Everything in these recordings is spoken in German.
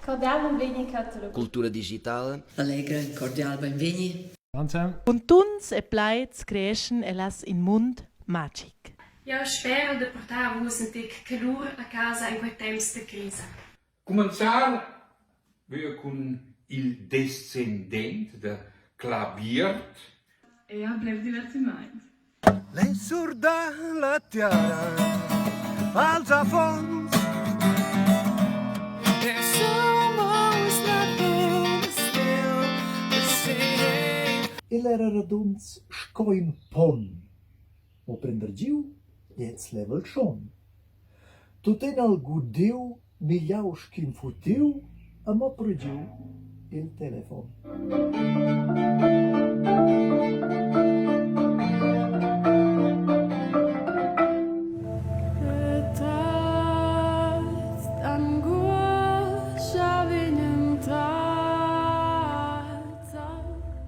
Cordial benveni Catalog. Cultura digital. Allegra e cordial benveni. Und uns e plaids creschen elas in mund magic. Eu spero de portar-vos un tic calor a casa in quei temps de crisi. Cominciar con il descendente de Claviert. E han blev divertimento. Le surda la tiara als afons. There's almost nothing still the same. Il era radunz scoin pon. O prender giu, jetzt level schon. Tuten al gudiu, migliau schim futiu, a mo pregiu il telefon.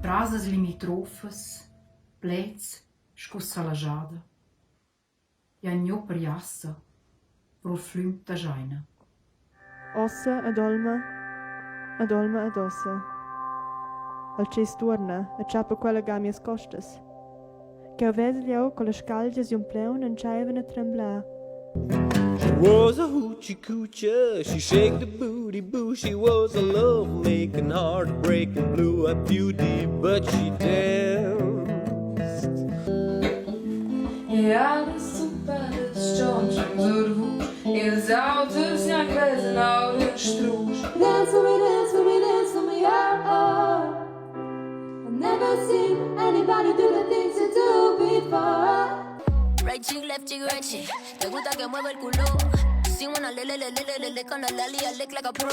Brasas limitrofes, plets, scussalajada. E agno per jassa, pro flum da jaina. Ossa ad olma ad ossa. Al ces torna, a ciapa quella gamias costas. Che avegliao con le scaldias un pleun en chaiven a trembla. She was a hoochie coocher, she shake the booty boo. She was a love-making, heartbreaking, blue-eyed beauty, but she danced. E alles super, das John schon durchwuch. Ils Autos ja gewesen, auch den Strusch. Dance for me, dance for me, dance for me, oh, oh. I've never seen anybody do the things you do before. Right cheek, left cheek, right cheek. Te gusta que mueva el culo. Si wanna le con la lali, I lick like a pro.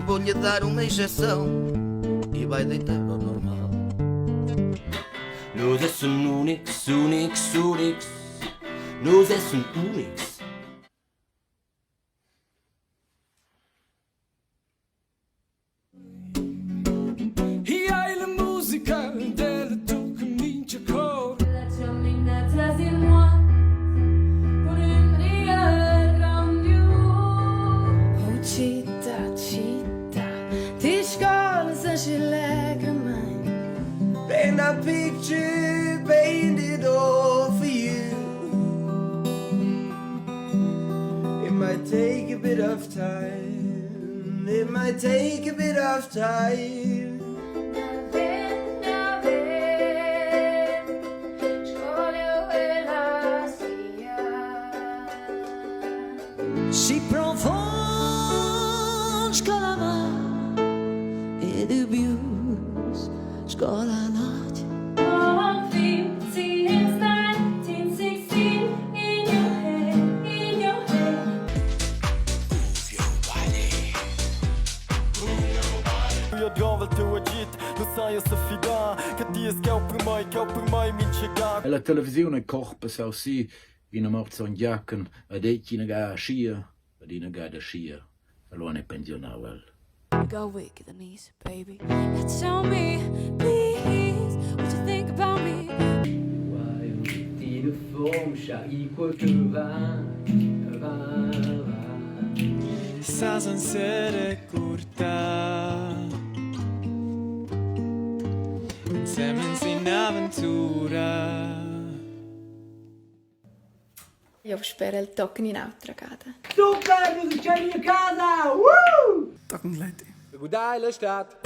Vou-lhe dar uma injeção e vai deitar ao normal. Nós é um Unix, Unix, Unix. Nós é um Unix. E hai la musica della tua comincia cor. La cammina tras di moi, con un riel grandios. Oh, città, città, ti scola se ci lega mai. Paint a picture, painted all for you. It might take a bit of time. It might take a bit of time. Si profond scola ma e dubius scola notte. Oh, 1916, in your head, in your head. Jag drar väl till ett hit, då säger Sofia che ti scau per mai mince gag. La televisione corpa sau si in morzon jacken, ad ecina ga scia, ad ina ga da scia, allora ne pensionawel. Go weak at the knees, baby. Now tell me, please, what you think about me. Why you the form shall equal to va. Sa sera curta, insieme in avventura. Io spero il token in altra casa. Super, du bist schon in der Casa! Woo! Tocken Leute. Gudai, le staat.